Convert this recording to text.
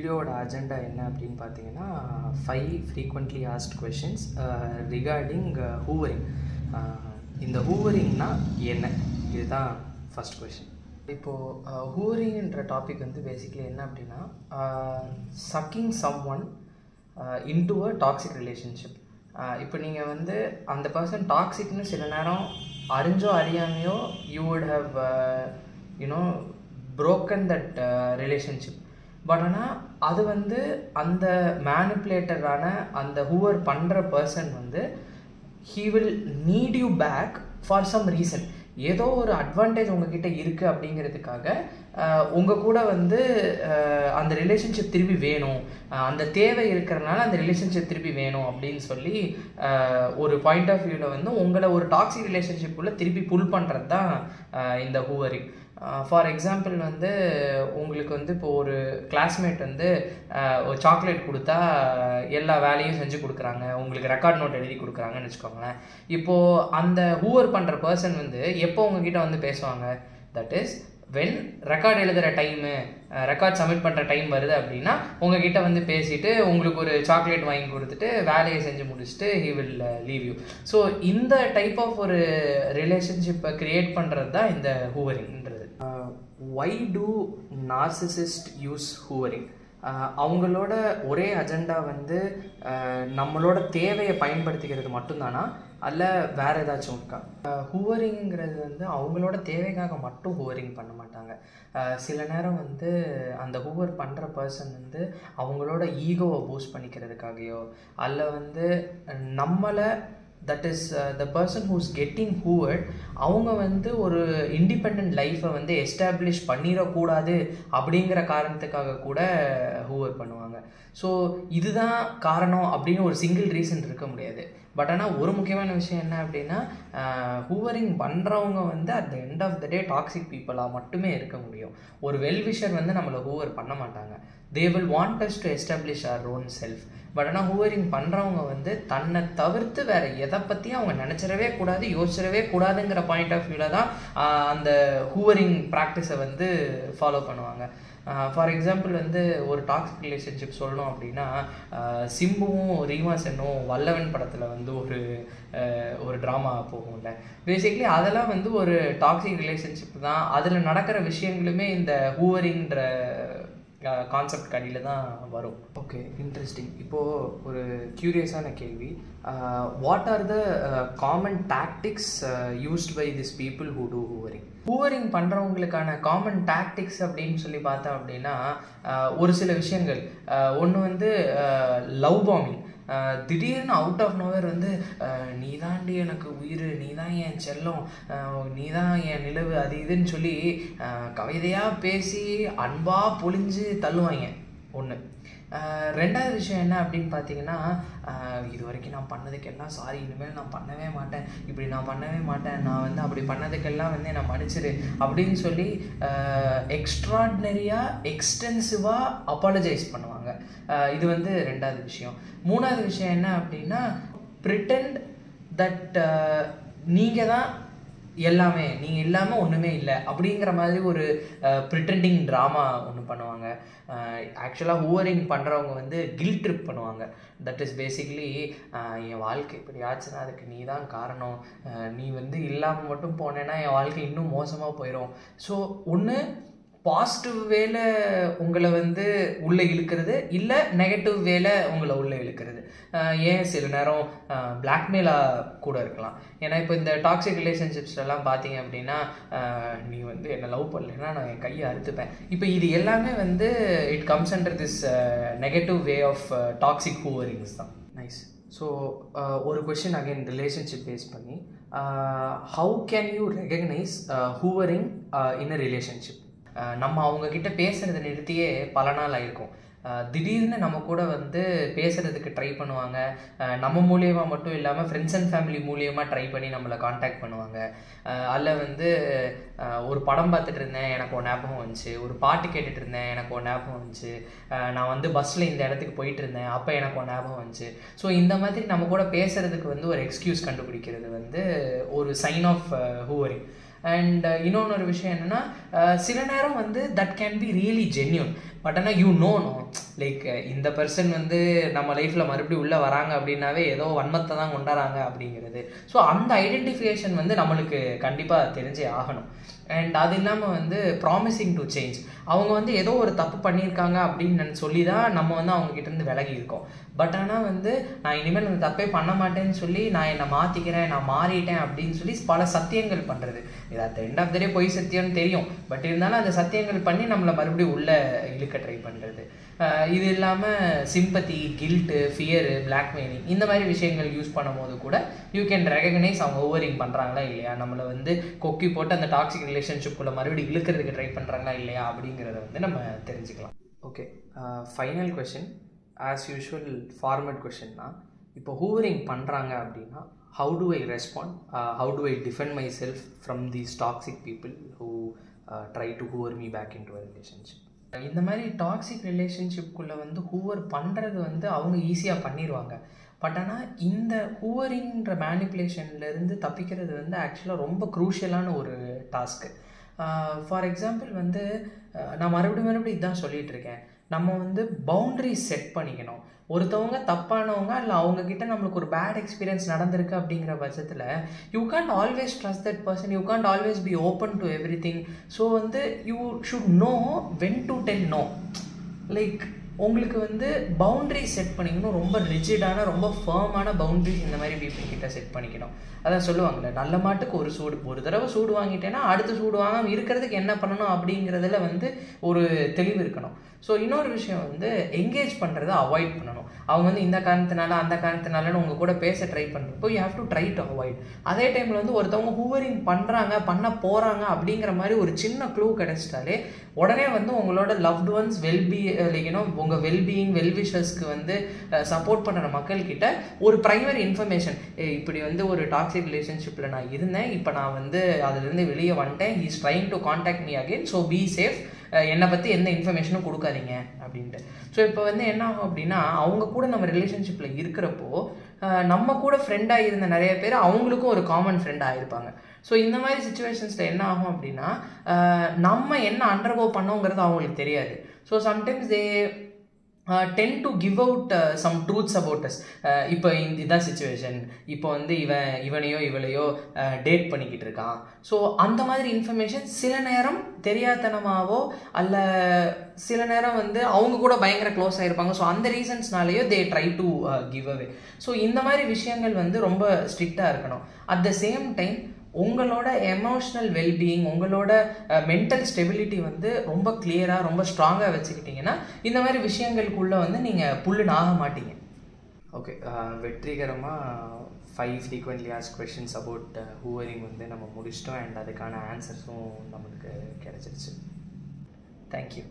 வீடியோவோட அஜெண்டா என்ன அப்படின்னு பார்த்தீங்கன்னா 5 ஃப்ரீக்வெண்ட்லி ஆஸ்க்ட் கொஷின்ஸ் ரிகார்டிங் ஹூவரிங். இந்த ஹூவரிங்னா என்ன, இதுதான் ஃபர்ஸ்ட் கொஷின். இப்போது ஹூவரிங்ன்ற டாபிக் வந்து பேசிக்கலி என்ன அப்படின்னா sucking someone into a toxic relationship. இப்போ நீங்கள் வந்து அந்த பர்சன் டாக்ஸிக்னு சில நேரம் அறிஞ்சோ அறியாமையோ you would have broken that relationship. But ஆனால் அது வந்து அந்த மேனிப்புலேட்டரான அந்த ஹூவர் பண்ணுற பர்சன் வந்து he will need you back for some reason. ஏதோ ஒரு அட்வான்டேஜ் உங்ககிட்ட இருக்குது அப்படிங்கிறதுக்காக உங்கள் கூட வந்து அந்த ரிலேஷன்ஷிப் திருப்பி வேணும், அந்த தேவை இருக்கிறனால அந்த ரிலேஷன்ஷிப் திருப்பி வேணும் அப்படின்னு சொல்லி ஒரு பாயிண்ட் ஆஃப் வியூவில் வந்து உங்களை ஒரு டாக்ஸிக் ரிலேஷன்ஷிப்புக்குள்ளே திருப்பி புல் பண்ணுறது தான் இந்த ஹூவரிங். ஃபார் எக்ஸாம்பிள் வந்து உங்களுக்கு வந்து இப்போ ஒரு கிளாஸ்மேட் வந்து ஒரு சாக்லேட் கொடுத்தா எல்லா வேலையும் செஞ்சு கொடுக்குறாங்க, உங்களுக்கு ரெக்கார்ட் நோட் எழுதி கொடுக்குறாங்கன்னு வச்சுக்கோங்களேன். இப்போது அந்த ஹூவர் பண்ணுற பர்சன் வந்து எப்போ உங்ககிட்ட வந்து பேசுவாங்க, தட் இஸ் வென் ரெக்கார்ட் எழுதுகிற டைமு, ரெக்கார்ட் சப்மிட் பண்ணுற டைம் வருது அப்படின்னா உங்ககிட்ட வந்து பேசிட்டு உங்களுக்கு ஒரு சாக்லேட் வாங்கி கொடுத்துட்டு வேலையை செஞ்சு முடிச்சுட்டு he will leave you. So இந்த டைப் ஆஃப் ஒரு ரிலேஷன்ஷிப்பை க்ரியேட் பண்ணுறது தான் இந்த ஹூவரிங்ன்றது. why do narcissists use hoovering? அவங்களோட ஒரே அஜெண்டா வந்து நம்மளோட தேவையை பயன்படுத்திக்கிறது மட்டும்தானா, அல்ல வேறு ஏதாச்சும் இருக்கா? ஹூவரிங்கிறது வந்து அவங்களோட தேவைக்காக மட்டும் ஹூவரிங் பண்ண மாட்டாங்க. சில நேரம் வந்து அந்த ஹூவர் பண்ணுற பர்சன் வந்து அவங்களோட ஈகோவை பூஸ்ட் பண்ணிக்கிறதுக்காகையோ அல்ல வந்து நம்மளை, that is the person who's getting hoovered, அவங்க வந்து ஒரு இண்டிபெண்ட் லைஃப்பை வந்து எஸ்டாப்ளிஷ் பண்ணிடக்கூடாது அப்படிங்கிற காரணத்துக்காக கூட ஹூவர் பண்ணுவாங்க. ஸோ இதுதான் காரணம் அப்படின்னு ஒரு சிங்கிள் ரீசன் இருக்க முடியாது. பட் ஆனால் ஒரு முக்கியமான விஷயம் என்ன அப்படின்னா ஹூவரிங் பண்ணுறவங்க வந்து at the end of the day toxic பீப்புளாக மட்டுமே இருக்க முடியும். ஒரு வெல்விஷர் வந்து நம்மளை ஹூவர் பண்ண மாட்டாங்க. They will want us to establish our own self. But ஆனால் ஹூவரிங் பண்ணுறவங்க வந்து தன்னை தவிர்த்து வேறு எதை பற்றியும் அவங்க நினச்சிடவே கூடாது, யோசிச்சிடவே கூடாதுங்கிற பாயிண்ட் ஆஃப் வியூவில் தான் அந்த ஹூவரிங் ப்ராக்டிஸை வந்து ஃபாலோ பண்ணுவாங்க. ஃபார் எக்ஸாம்பிள் வந்து ஒரு டாக்ஸிக் ரிலேஷன்ஷிப் சொல்லணும் அப்படின்னா சிம்புவும் ரீமா சென்னும் வல்லவன் படத்தில் வந்து ஒரு ட்ராமா போகும்ல, பேசிக்லி அதெல்லாம் வந்து ஒரு டாக்ஸிக் ரிலேஷன்ஷிப் தான். அதில் நடக்கிற விஷயங்களுமே இந்த ஹூவரிங்கிற கான்செப்ட் கடியில் தான் வரும். Okay, interesting. இப்போது ஒரு க்யூரியஸான கேள்வி, what are the common tactics used by this people who do hoovering? Hoovering பண்ணுறவங்களுக்கான காமன் டாக்டிக்ஸ் அப்படின்னு சொல்லி பார்த்தோம் அப்படின்னா ஒரு சில விஷயங்கள். ஒன்று வந்து லவ் பாம்பிங். திடீர்னு அவுட் ஆஃப் நோவேர் வந்து நீ தாண்டி எனக்கு உயிர், நீ தான் என் செல்லம், நீ தான் என் நிலவு, அது இதுன்னு சொல்லி கவிதையாக பேசி அன்பாக பொழிஞ்சு தள்ளுவாங்க. ஒன்று. ரெண்டாவது விஷயம் என்ன அப்படின்னு பார்த்தீங்கன்னா இது வரைக்கும் நான் பண்ணதுக்கெல்லாம் சாரி, இனிமேல் நான் பண்ணவே மாட்டேன், இப்படி நான் பண்ணவே மாட்டேன், நான் வந்து அப்படி பண்ணதுக்கெல்லாம் வந்து நான் மன்னிச்சிரு அப்படின்னு சொல்லி எக்ஸ்ட்ராடினரியாக எக்ஸ்டென்சிவாக அப்பாலஜைஸ் பண்ணுவாங்க. இது வந்து ரெண்டாவது விஷயம். மூணாவது விஷயம் என்ன அப்படின்னா ப்ரிட்டெண்ட் தட் நீங்கள் தான் எல்லாமே, நீங்கள் இல்லாமல் ஒன்றுமே இல்லை அப்படிங்கிற மாதிரி ஒரு ப்ரிட்டெண்டிங் ட்ராமா ஒன்று பண்ணுவாங்க. ஆக்சுவலாக ஹூவரிங் பண்ணுறவங்க வந்து கில்ட் ட்ரிப் பண்ணுவாங்க. தட் இஸ் பேசிக்லி என் வாழ்க்கை இப்படி ஆச்சுன்னா அதுக்கு நீ தான் காரணம், நீ வந்து இல்லாமல் மட்டும் போனேன்னா என் வாழ்க்கை இன்னும் மோசமாக போயிடும். ஸோ ஒன்று பாசிட்டிவ் வேல உங்களை வந்து உள்ளே இழுக்கிறது, இல்லை நெகட்டிவ் வேல உங்களை உள்ளே இழுக்கிறது. ஏன் சில நேரம் பிளாக்மெயிலாக கூட இருக்கலாம். ஏன்னா இப்போ இந்த டாக்ஸிக் ரிலேஷன்ஷிப்ஸ்லாம் பார்த்தீங்க அப்படின்னா நீ வந்து என்னை லவ் பண்ணலைன்னா நான் என் கையை அறுத்துப்பேன். இப்போ இது எல்லாமே வந்து it comes under this negative way of toxic hooverings தான். நைஸ். ஸோ ஒரு கொஷின் அகைன் ரிலேஷன்ஷிப் பேஸ் பண்ணி, how can you recognise hoovering in a relationship? நம்ம அவங்கக்கிட்ட பேசுகிறத நிறுத்தியே பல நாள் ஆயிருக்கும். திடீர்னு நம்ம கூட வந்து பேசுகிறதுக்கு ட்ரை பண்ணுவாங்க. நம்ம மூலியமாக மட்டும் இல்லாமல் ஃப்ரெண்ட்ஸ் அண்ட் ஃபேமிலி மூலியமாக ட்ரை பண்ணி நம்மளை காண்டாக்ட் பண்ணுவாங்க. அதில் வந்து ஒரு படம் பார்த்துட்டு இருந்தேன், எனக்கு ஒரு ஞாபகம் வந்துச்சு, ஒரு பாட்டு கேட்டுட்டு இருந்தேன், எனக்கு ஒரு ஞாபகம் வந்துச்சு, நான் வந்து பஸ்ஸில் இந்த இடத்துக்கு போயிட்டு இருந்தேன், அப்போ எனக்கு ஒரு ஞாபகம் வந்துச்சு. ஸோ இந்த மாதிரி நம்ம கூட பேசுகிறதுக்கு வந்து ஒரு எக்ஸ்கியூஸ் கண்டுபிடிக்கிறது வந்து ஒரு சைன் ஆஃப் ஹூவரிங். அண்ட் இன்னொன்று விஷயம் என்னென்னா சில நேரம் வந்து that can be really genuine. But ஆனால் நோ லைக் இந்த பர்சன் வந்து நம்ம லைஃப்பில் மறுபடியும் உள்ளே வராங்க அப்படின்னாவே ஏதோ வன்மத்தை தான் கொண்டாடுறாங்க அப்படிங்கிறது. ஸோ அந்த ஐடென்டிஃபிகேஷன் வந்து நம்மளுக்கு கண்டிப்பாக தெரிஞ்சே ஆகணும். அண்ட் அது இல்லாமல் வந்து ப்ராமிசிங் டு சேஞ்ச், அவங்க வந்து ஏதோ ஒரு தப்பு பண்ணியிருக்காங்க அப்படின்னு சொல்லி தான் நம்ம வந்து அவங்ககிட்டேருந்து விலகி இருக்கோம். பட் ஆனால் வந்து நான் இனிமேல் அந்த தப்பே பண்ண மாட்டேன்னு சொல்லி நான் என்னை மாற்றிக்கிறேன், நான் மாறிட்டேன் அப்படின்னு சொல்லி பல சத்தியங்கள் பண்ணுறது. இது அட் எண்ட் ஆஃப் த டே பொய் சத்தியம்னு தெரியும், பட் இருந்தாலும் அந்த சத்தியங்கள் பண்ணி நம்மளை மறுபடியும் உள்ளே இழுக்க ட்ரை பண்ணுறது. இது இல்லாமல் சிம்பத்தி, கில்ட்டு, ஃபியரு, பிளாக்மெயிலிங் இந்த மாதிரி விஷயங்கள் யூஸ் பண்ணும் போது கூட யூ கேன் ரெகக்னைஸ் அவங்க ஓவரிங் பண்ணுறாங்களா இல்லையா, நம்மளை வந்து கொக்கி போட்டு அந்த டாக்ஸிக் ரிலேஷன்ஷிப்புக்குள்ளே மறுபடியும் இழுக்கிறதுக்கு ட்ரை பண்ணுறாங்களா இல்லையா அப்படிங்கிறத வந்து நம்ம தெரிஞ்சுக்கலாம். Okay, final question. As usual format question தான். இப்போ ஹூவரிங் பண்ணுறாங்க அப்படின்னா how do I respond, how do I defend myself from these toxic people who try to hoover me back into a relationship? இந்த மாதிரி டாக்ஸிக் ரிலேஷன்ஷிப்குள்ளே வந்து ஹூவர் பண்ணுறது வந்து அவங்க ஈஸியாக பண்ணிடுவாங்க. பட் ஆனால் இந்த ஹூவரிங்கிற மேனிப்புலேஷன்லேருந்து தப்பிக்கிறது வந்து ஆக்சுவலாக ரொம்ப க்ரூஷியலான ஒரு டாஸ்க்கு. ஃபார் எக்ஸாம்பிள் வந்து நான் மறுபடியும் இதுதான் சொல்லிகிட்டு இருக்கேன், நம்ம வந்து பவுண்ட்ரிஸ் செட் பண்ணிக்கணும். ஒருத்தவங்க தப்பானவங்க இல்லை அவங்கக்கிட்ட நம்மளுக்கு ஒரு பேட் எக்ஸ்பீரியன்ஸ் நடந்திருக்கு அப்படிங்கிற பட்சத்தில் you can't always trust that person, you can't always be open to everything. So வந்து you should know when to tell no. Like உங்களுக்கு வந்து பவுண்ட்ரிஸ் செட் பண்ணிக்கணும், ரொம்ப ரிஜிடான ரொம்ப ஃபர்மான பவுண்ட்ரிஸ் இந்த மாதிரி பீப்புள் கிட்ட செட் பண்ணிக்கணும். அதான் சொல்லுவாங்கள்ல, நல்ல மாட்டுக்கு ஒரு சூடு, ஒரு தடவை சூடு வாங்கிட்டேன்னா அடுத்து சூடு வாங்காமல் இருக்கிறதுக்கு என்ன பண்ணணும் அப்படிங்கிறதுல வந்து ஒரு தெளிவு இருக்கணும். ஸோ இன்னொரு விஷயம் வந்து என்கேஜ் பண்ணுறதை அவாய்ட் பண்ணணும். அவங்க வந்து இந்த காரணத்தினால அந்த காரணத்தினாலன்னு உங்கள் கூட பேச ட்ரை பண்ணுறப்போ you have to try to avoid. அதே டைமில் வந்து ஒருத்தவங்க ஹூவரிங் பண்ணுறாங்க பண்ண போகிறாங்க அப்படிங்கிற மாதிரி ஒரு சின்ன க்ளூ கிடைச்சிட்டாலே உடனே வந்து உங்களோட லவ்டு ஒன்ஸ் உங்கள் வெல்பீயிங் வெல்விஷர்ஸ்க்கு வந்து சப்போர்ட் பண்ணுற மக்கள்கிட்ட ஒரு ப்ரைமரி இன்ஃபர்மேஷன், இப்படி வந்து ஒரு டாக்ஸிக் ரிலேஷன்ஷிப்பில் நான் இருந்தேன், இப்போ நான் வந்து அதுலேருந்து வெளியே வந்துட்டேன், he is trying to contact me again, so be safe, என்னை பற்றி எந்த இன்ஃபர்மேஷனும் கொடுக்காதீங்க அப்படின்ட்டு. ஸோ இப்போ வந்து என்ன ஆகும் அப்படின்னா, அவங்க கூட நம்ம ரிலேஷன்ஷிப்பில் இருக்கிறப்போ நம்ம கூட ஃப்ரெண்டாக இருந்த நிறைய பேர் அவங்களுக்கும் ஒரு காமன் ஃப்ரெண்டாக ஆகிருப்பாங்க. ஸோ இந்த மாதிரி சுச்சுவேஷன்ஸில் என்ன ஆகும் அப்படின்னா நம்ம என்ன அண்டர்கோ பண்ணோங்கிறது அவங்களுக்கு தெரியாது. So sometimes they tend to give out some truths about us. இப்போ இதுதான் சுச்சுவேஷன், இப்போ வந்து இவனையோ இவளையோ டேட் பண்ணிக்கிட்டு இருக்கான். ஸோ அந்த மாதிரி இன்ஃபர்மேஷன் சில நேரம் தெரியாதனமாவோ அல்ல சில நேரம் வந்து அவங்க கூட பயங்கர க்ளோஸ் ஆகிருப்பாங்க. ஸோ அந்த ரீசன்ஸ்னாலேயோ they try to give away. So இந்த மாதிரி விஷயங்கள் வந்து ரொம்ப ஸ்ட்ரிக்டாக இருக்கணும். அட் த சேம் டைம் உங்களோட எமோஷ்னல் வெல்பீயிங், உங்களோட மென்டல் ஸ்டெபிலிட்டி வந்து ரொம்ப கிளியராக ரொம்ப ஸ்ட்ராங்காக வச்சுக்கிட்டிங்கன்னா இந்த மாதிரி விஷயங்களுக்குள்ளே வந்து நீங்கள் புல்லுன்னு ஆக மாட்டீங்க. ஓகே, வெற்றிகரமாக 5 frequently asked questions about ஹூவரிங் வந்து நம்ம முடிச்சிட்டோம். அண்ட் அதுக்கான ஆன்சர்ஸும் நம்மளுக்கு கிடைச்சிருச்சு. தேங்க்யூ.